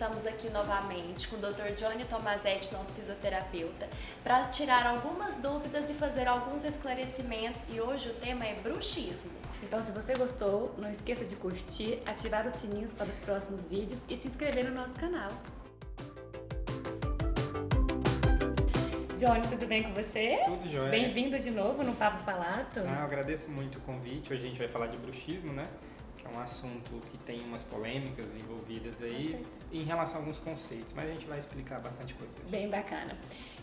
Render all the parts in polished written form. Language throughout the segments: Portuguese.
estamos aqui novamente com o Dr. Johnny Tomazetti, nosso fisioterapeuta, para tirar algumas dúvidas e fazer alguns esclarecimentos. E hoje o tema é bruxismo. Então, se você gostou, não esqueça de curtir, ativar os sininhos para os próximos vídeos e se inscrever no nosso canal. Johnny, tudo bem com você? Tudo jóia. Bem-vindo de novo no Papo Palato. Eu agradeço muito o convite. Hoje a gente vai falar de bruxismo, né? Que é um assunto que tem umas polêmicas envolvidas aí em relação a alguns conceitos, mas a gente vai explicar bastante coisa hoje. Bem bacana.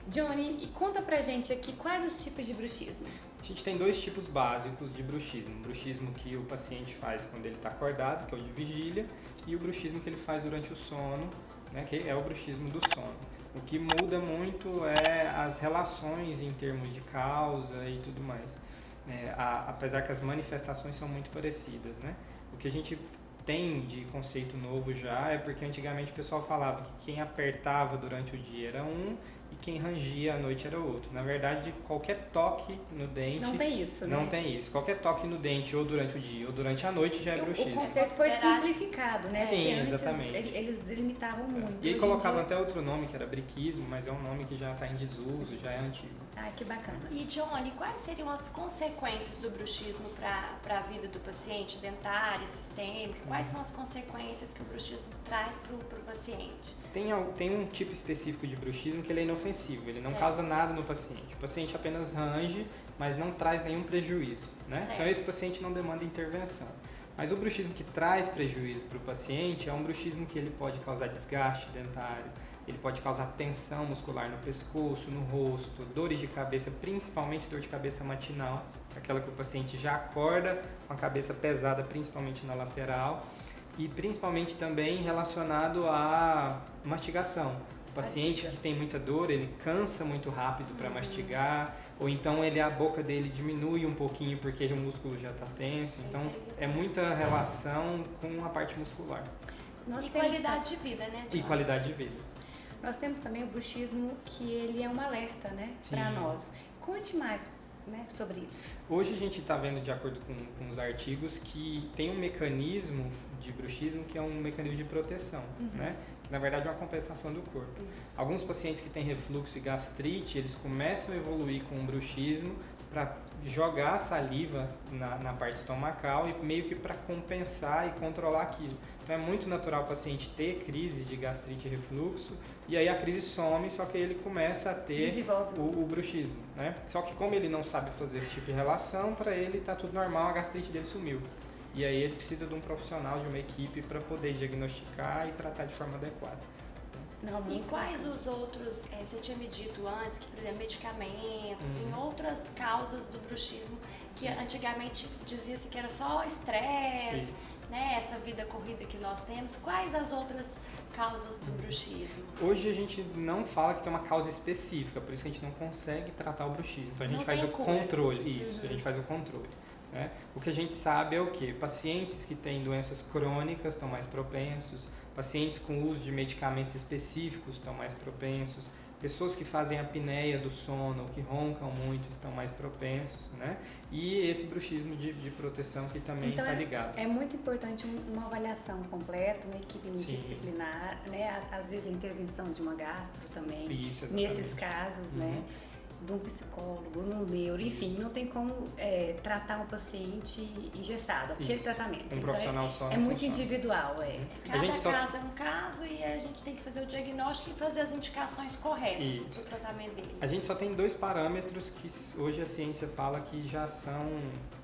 Johnny, e conta pra gente aqui quais os tipos de bruxismo. A gente tem dois tipos básicos de bruxismo. O bruxismo que o paciente faz quando ele está acordado, que é o de vigília, e o bruxismo que ele faz durante o sono, né? Que é o bruxismo do sono. O que muda muito é as relações em termos de causa e tudo mais. Apesar que as manifestações são muito parecidas, né? O que a gente tem de conceito novo já é porque antigamente o pessoal falava que quem apertava durante o dia era um e quem rangia à noite era outro. Na verdade, qualquer toque no dente... Não tem isso, né? Não tem isso. Qualquer toque no dente ou durante o dia ou durante a noite já é bruxismo. O conceito foi simplificado, né? Sim, antes, eles eles delimitavam muito. E aí colocavam até outro nome, que era briquismo, mas é um nome que já está em desuso, já é antigo. Ah, que bacana. E Johnny, quais seriam as consequências do bruxismo para a vida do paciente, dentária, sistêmica? Quais são as consequências que o bruxismo traz para o paciente? Tem um tipo específico de bruxismo que ele é inofensivo, ele não causa nada no paciente. O paciente apenas range, mas não traz nenhum prejuízo, né? Então esse paciente não demanda intervenção. Mas o bruxismo que traz prejuízo para o paciente é um bruxismo que ele pode causar desgaste dentário, ele pode causar tensão muscular no pescoço, no rosto, dores de cabeça, principalmente dor de cabeça matinal, aquela que o paciente já acorda com a cabeça pesada, principalmente na lateral, e principalmente também relacionado à mastigação. O paciente que tem muita dor, ele cansa muito rápido para mastigar, ou então a boca dele diminui um pouquinho porque o músculo já está tenso. Então, é muita relação com a parte muscular. E qualidade de vida, né, Johnny? E qualidade de vida. Nós temos também o bruxismo, que ele é um alerta, né, para nós. Conte mais, né, sobre isso. Hoje a gente está vendo, de acordo com os artigos, que tem um mecanismo de bruxismo que é um mecanismo de proteção, né? Que na verdade é uma compensação do corpo. Isso. Alguns pacientes que têm refluxo e gastrite, eles começam a evoluir com o bruxismo para jogar saliva na parte estomacal e meio que para compensar e controlar aquilo. Então é muito natural o paciente ter crise de gastrite e refluxo e aí a crise some, só que ele começa a ter o bruxismo, né? Só que como ele não sabe fazer esse tipo de relação, para ele está tudo normal, a gastrite dele sumiu. E aí ele precisa de um profissional, de uma equipe para poder diagnosticar e tratar de forma adequada. E quais os outros, você tinha me dito antes, que por exemplo, medicamentos, tem outras causas do bruxismo que antigamente dizia-se que era só estresse, né, essa vida corrida que nós temos. Quais as outras causas do bruxismo? Hoje a gente não fala que tem uma causa específica, por isso que a gente não consegue tratar o bruxismo. Então a gente faz o controle, a gente faz o controle. Né? O que a gente sabe é o quê? Pacientes que têm doenças crônicas estão mais propensos, pacientes com uso de medicamentos específicos estão mais propensos, pessoas que fazem apneia do sono, que roncam muito, estão mais propensos, né? E esse bruxismo de proteção que também está ligado. É muito importante uma avaliação completa, uma equipe multidisciplinar, né? Às vezes a intervenção de uma gastro também, nesses casos, né? De um psicólogo, no neuro, enfim, não tem como tratar um paciente engessado, aquele tratamento. Um profissional só não é muito individual, Cada caso é um caso e a gente tem que fazer o diagnóstico e fazer as indicações corretas para o tratamento dele. A gente só tem 2 parâmetros que hoje a ciência fala que já são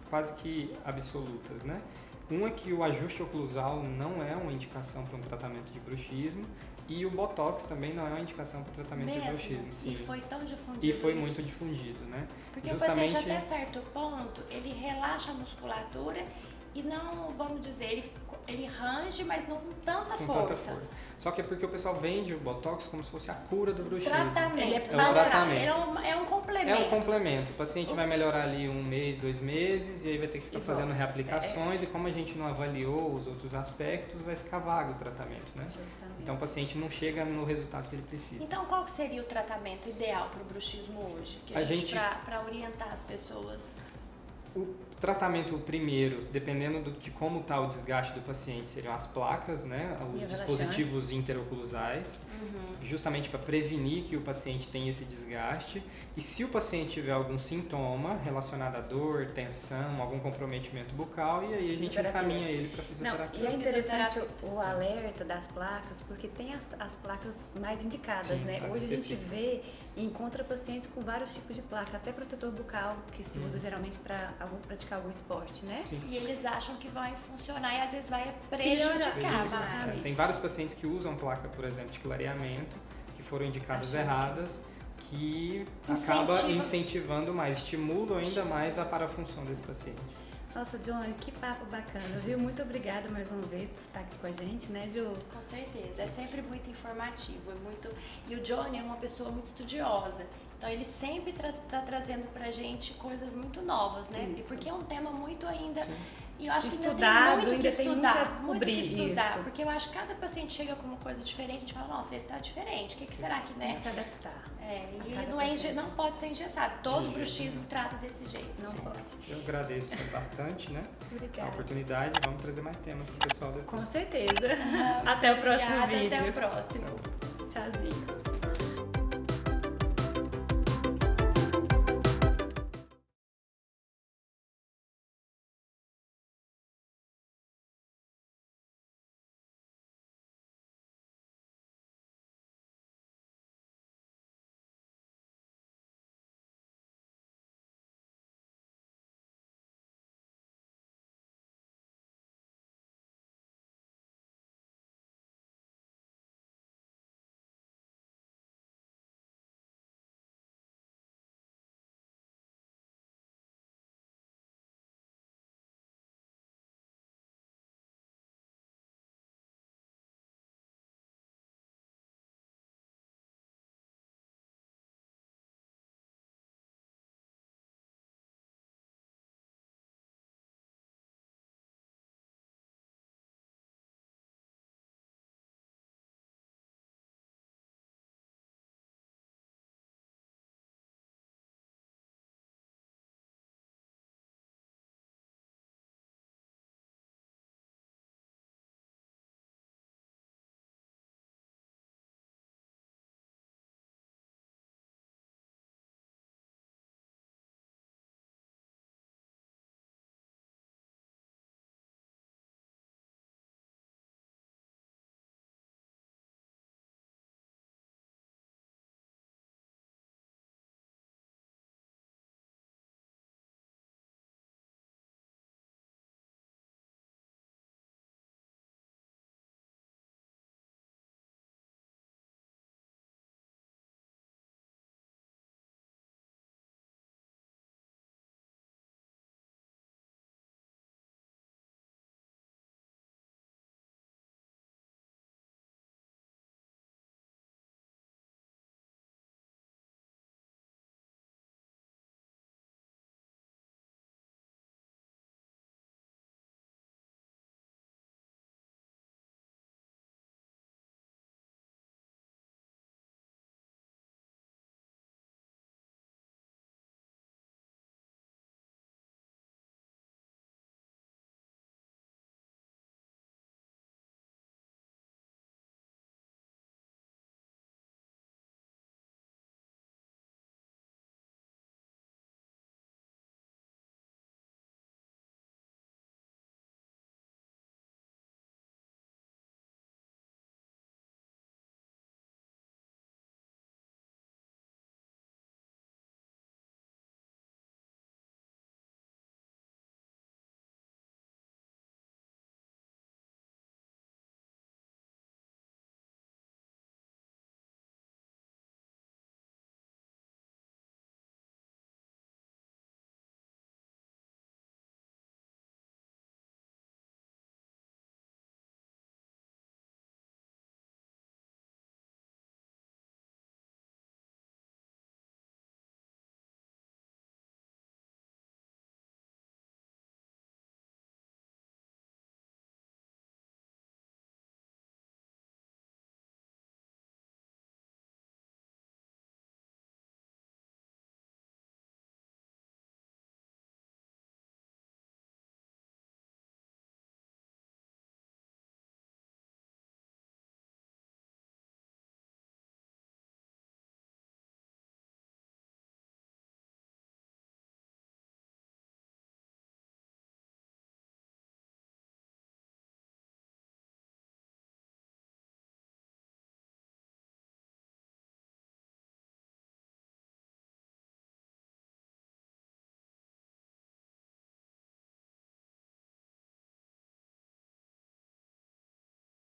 quase que absolutas, né? Um é que o ajuste oclusal não é uma indicação para um tratamento de bruxismo e o Botox também não é uma indicação para o tratamento de bruxismo. Sim. E foi tão difundido E foi muito difundido, né? Porque o paciente até certo ponto, ele relaxa a musculatura e não, vamos dizer, ele range, mas não com tanta força. Só que é porque o pessoal vende o Botox como se fosse a cura do bruxismo. Tratamento. É um complemento. É um complemento. O paciente vai melhorar ali 1 mês, 2 meses e aí vai ter que ficar fazendo reaplicações e como a gente não avaliou os outros aspectos, vai ficar vago o tratamento, né? Justamente. Então o paciente não chega no resultado que ele precisa. Então qual seria o tratamento ideal para o bruxismo hoje? Para orientar as pessoas? tratamento primeiro, dependendo de como está o desgaste do paciente, seriam as placas, né? Os dispositivos interoclusais, justamente para prevenir que o paciente tenha esse desgaste. E se o paciente tiver algum sintoma relacionado à dor, tensão, algum comprometimento bucal, e aí a gente encaminha ele para fisioterapia. E é interessante o alerta das placas, porque tem as placas mais indicadas, né? Hoje a gente vê e encontra pacientes com vários tipos de placa, até protetor bucal, que se usa geralmente para praticar algum esporte, né? Sim. E eles acham que vai funcionar e às vezes vai prejudicar. Tem vários pacientes que usam placa, por exemplo, de clareamento, que foram indicadas erradas, que acaba incentivando mais, estimula ainda mais a parafunção desse paciente. Nossa, Johnny, que papo bacana, viu? Muito obrigada mais uma vez por estar aqui com a gente, né, Ju? Com certeza, é sempre muito informativo, e o Johnny é uma pessoa muito estudiosa, então ele sempre tá trazendo pra gente coisas muito novas, né? Isso. Porque é um tema muito ainda... Sim. E eu acho que ainda tem muito que estudar, isso. porque eu acho que cada paciente chega com uma coisa diferente, a gente fala, nossa, esse tá diferente, o que será que, né? Tem que se adaptar. E ele não pode ser engessado, todo bruxismo trata desse jeito. Não pode. Eu agradeço bastante, né? Obrigada. A oportunidade, vamos trazer mais temas pro pessoal depois. Com certeza. Até o próximo vídeo. Até o próximo. Tchauzinho.